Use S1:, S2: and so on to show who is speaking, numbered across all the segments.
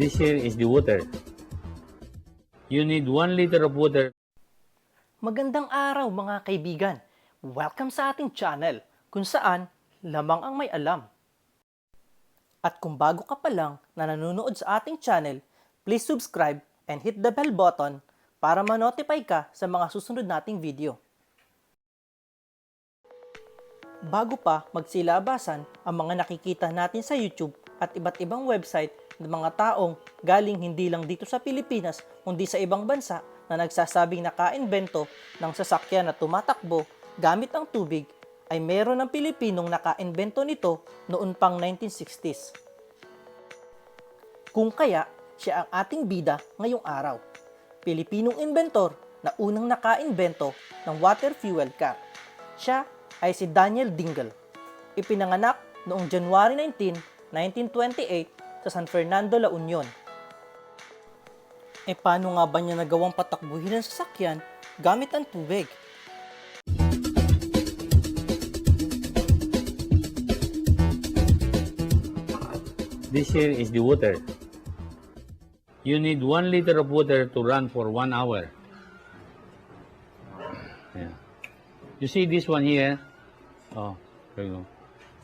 S1: This here is the water. You need 1 liter of water.
S2: Magandang araw mga kaibigan. Welcome sa ating channel kung saan lamang ang may alam. At kung bago ka pa lang na nanonood sa ating channel, please subscribe and hit the bell button para ma-notify ka sa mga susunod nating video. Bago pa magsilabasan ang mga nakikita natin sa YouTube at iba't ibang website ng mga taong galing hindi lang dito sa Pilipinas kundi sa ibang bansa na nagsasabing naka-imbento ng sasakyan na tumatakbo gamit ang tubig, ay meron ng Pilipinong naka-imbento nito noon pang 1960s. Kung kaya, siya ang ating bida ngayong araw. Pilipinong inventor na unang naka-imbento ng water-fueled car. Siya ay si Dingel. Ipinanganak noong January 19, 1928 sa San Fernando, La Union. E paano nga ba niya nagawang patakbuhin ang sasakyan gamit ang tubig?
S1: This here is the water. You need 1 liter of water to run for 1 hour. Yeah. You see this one here? Oh, there you go.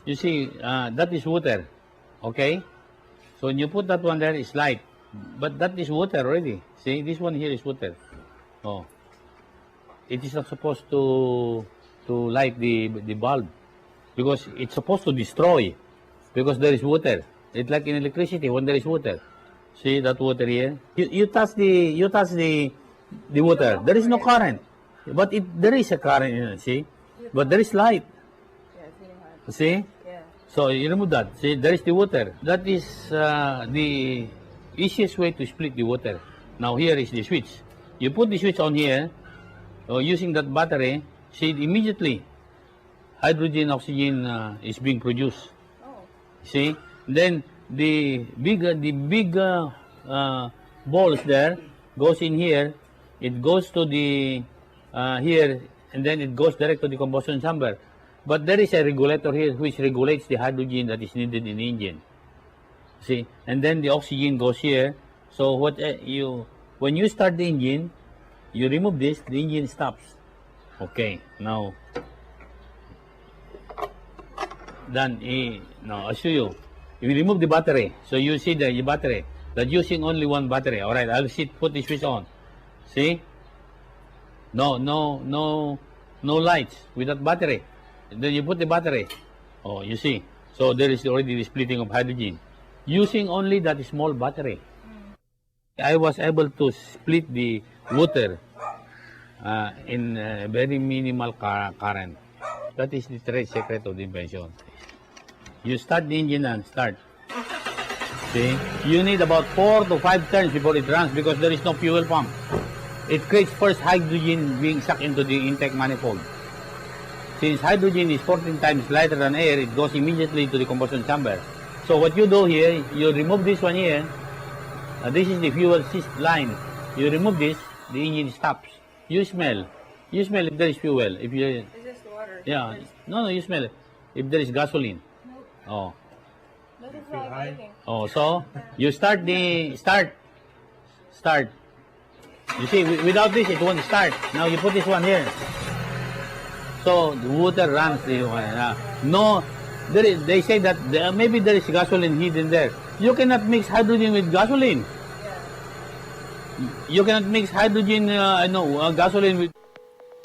S1: You see, that is water. Okay? So when you put that one there, it's light. But that is water already. See, this one here is water. Oh. It is not supposed to light the bulb. Because it's supposed to destroy. Because there is water. It's like in electricity when there is water. See that water here? You touch the water. There is no current. But there is a current in it, see? But there is light. See? So you remove that. See, there is the water. That is the easiest way to split the water. Now here is the switch. You put the switch on here, using that battery. See, immediately hydrogen, oxygen is being produced. See, then the big balls there goes in here. It goes to the here, and then it goes direct to the combustion chamber. But there is a regulator here which regulates the hydrogen that is needed in the engine. See, and then the oxygen goes here. So when you start the engine, you remove this, the engine stops. Okay, now done. Now I'll show you. If you remove the battery, so you see the battery that using only one battery. All right, I'll put the switch on. See, no lights with that battery. Then you put the battery. Oh, you see. So there is already the splitting of hydrogen using only that small battery. I was able to split the water in very minimal current. That is the trade secret of the invention. You start the engine and start. See, you need about 4 to 5 turns before it runs because there is no fuel pump. It creates first hydrogen being sucked into the intake manifold. Since hydrogen is 14 times lighter than air, it goes immediately to the combustion chamber. So what you do here, you remove this one here. This is the fuel line. You remove this, the engine stops. You smell if there is fuel. If you,
S3: Is this water?
S1: yeah, no, you smell it. If there is gasoline. Oh,
S3: This is not working.
S1: oh, so you start. You see, without this, it won't start. Now you put this one here. So the water runs. No, they say that maybe there is gasoline hidden there. You cannot mix hydrogen with gasoline. You cannot mix hydrogen, gasoline with.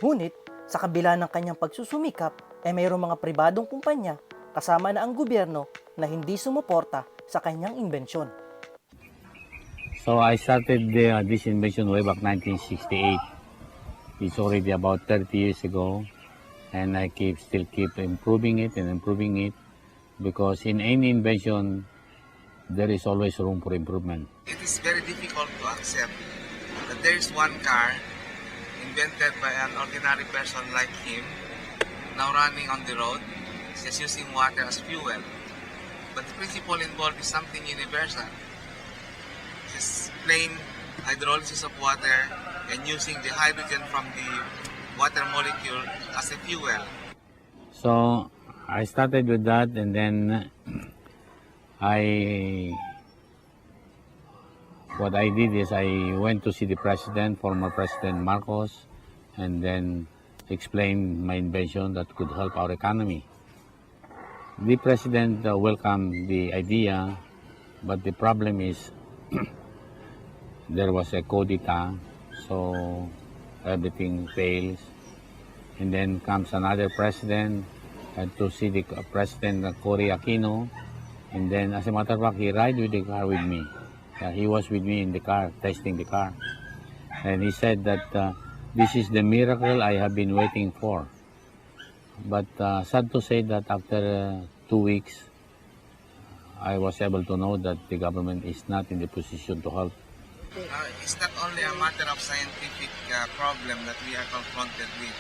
S2: Ngunit, sa kabila ng kanyang pagsusumikap, ay mayroong mga pribadong kumpanya kasama na ang gobyerno na hindi sumuporta sa kanyang imbensyon.
S1: So I started this invention way back 1968. It's already about 30 years ago, and I still keep improving it because in any invention there is always room for improvement.
S4: It is very difficult to accept that there is one car invented by an ordinary person like him, now running on the road, just using water as fuel. But the principle involved is something universal. Just plain hydrolysis of water and using the hydrogen from the water molecule as a fuel.
S1: So I started with that, and then I what I did is I went to see the president, former President Marcos, and then explained my invention that could help our economy. The president welcomed the idea, but the problem is there was a coup d'etat, so everything fails. And then comes another president to see the president Cory Aquino, and then as a matter of fact, he ride with the car with me. He was with me in the car, testing the car. And he said that this is the miracle I have been waiting for. But sad to say that after 2 weeks, I was able to know that the government is not in the position to help.
S4: It's not only a matter of scientific problem that we are confronted with.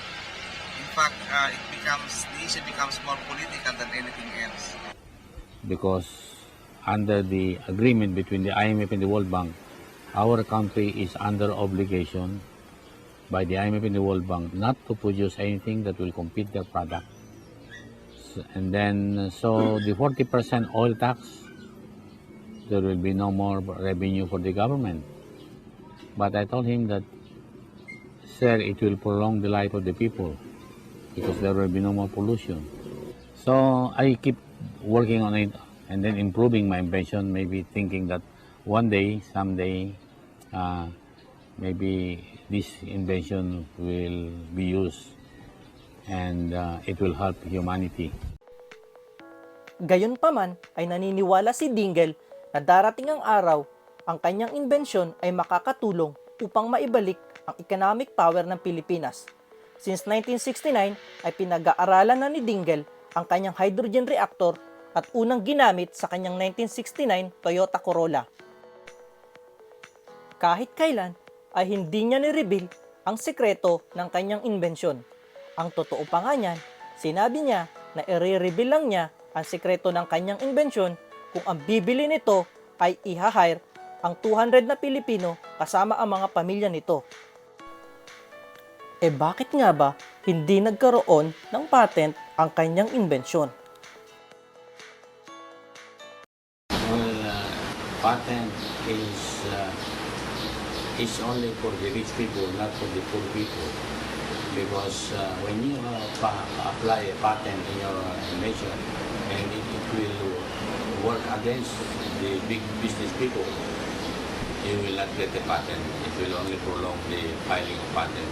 S4: In fact, the issue becomes more political than anything else.
S1: Because under the agreement between the IMF and the World Bank, our country is under obligation by the IMF and the World Bank not to produce anything that will compete their product. And then, so the 40% oil tax, there will be no more revenue for the government. But I told him that, sir, it will prolong the life of the people because there will be no more pollution. So I keep working on it and then improving my invention, maybe thinking that one day, someday, maybe this invention will be used and it will help humanity.
S2: Gayunpaman ay naniniwala si Dingel na darating ang araw, ang kanyang imbensyon ay makakatulong upang maibalik ang economic power ng Pilipinas. Since 1969 ay pinag-aaralan na ni Dingel ang kanyang hydrogen reactor at unang ginamit sa kanyang 1969 Toyota Corolla. Kahit kailan ay hindi niya ni-reveal ang sekreto ng kanyang imbensyon. Ang totoo pa nga niyan, sinabi niya na i-reveal lang niya ang sekreto ng kanyang imbensyon kung ang bibili nito ay i-hire ang 200 na Pilipino kasama ang mga pamilya nito. Bakit nga ba hindi nagkaroon ng patent ang kanyang imbensyon?
S1: Well, patent is only for the rich people, not for the poor people. Because when you apply a patent in your invention, and it will work against the big business people, you will not get a patent. It will only prolong the filing of patent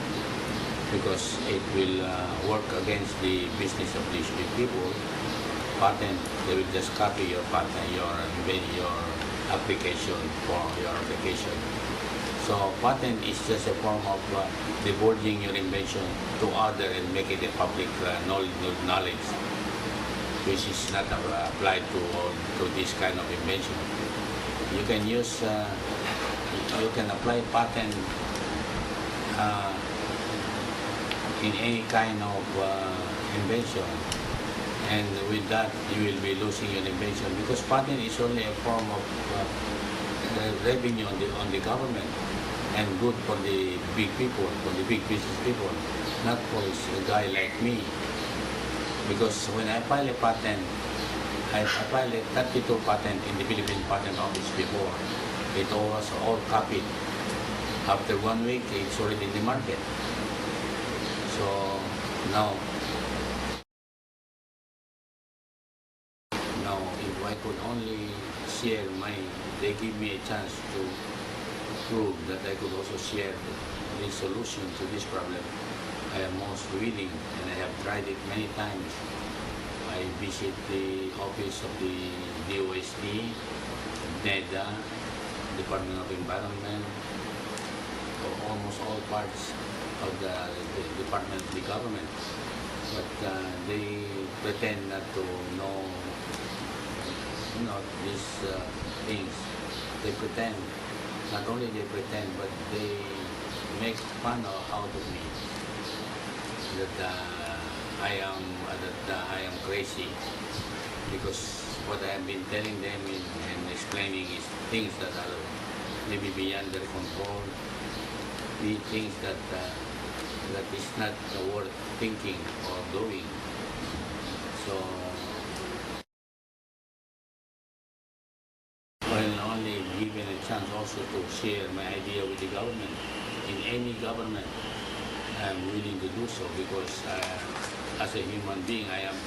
S1: because it will work against the business of these big people. Patent, they will just copy your patent, your application for your application. So patent is just a form of divulging your invention to other and make it a public knowledge, which is not applied to this kind of invention. You can use, you can apply patent in any kind of invention, and with that you will be losing your invention because patent is only a form of revenue on the government and good for the big people, for the big business people, not for a guy like me. Because when I file a patent, I filed a 32 patent in the Philippine Patent Office before. It was all copied. After 1 week, it's already in the market. So now if I could only share they give me a chance to prove that I could also share the solution to this problem. I am most willing, and I have tried it many times. I visit the office of the DOST, NEDA, Department of Environment, or almost all parts of the department of the government. But they pretend not to know these things. They pretend, not only they pretend, but they make fun out of me. That I am crazy because what I have been telling them and explaining is things that are maybe beyond their control, the things that is not worth thinking or doing. So when only given a chance also also to share my idea with the government. In any government, I'm willing to do so because as a human being, I am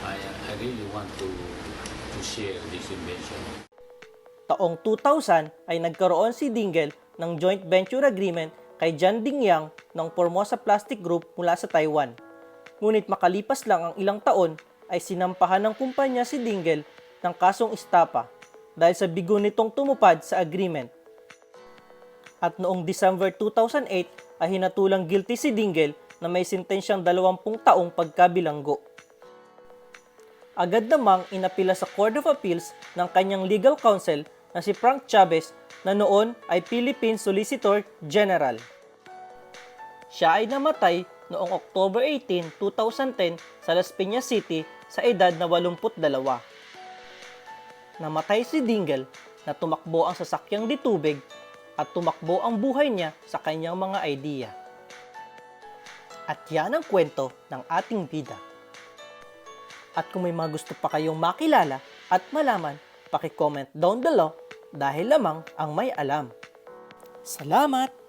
S1: I really want to share this invention.
S2: Taong 2000 ay nagkaroon si Dingel ng joint venture agreement kay John Dingel ng Formosa Plastic Group mula sa Taiwan. Ngunit makalipas lang ang ilang taon ay sinampahan ng kumpanya si Dingel ng kasong estapa dahil sa bigo nitong tumupad sa agreement. At noong December 2008 ay hinatulang guilty si Dingel na may sentensyang 20 taong pagkabilanggo. Agad namang inapila sa Court of Appeals ng kanyang legal counsel na si Frank Chavez na noon ay Philippine Solicitor General. Siya ay namatay noong October 18, 2010 sa Las Piñas City sa edad na 82. Namatay si Dingel na tumakbo ang sasakyang di tubig at tumakbo ang buhay niya sa kanyang mga idea. At yan ang kwento ng ating bida. At kung may mga gusto pa kayong makilala at malaman, paki-comment down below dahil lamang ang may alam. Salamat!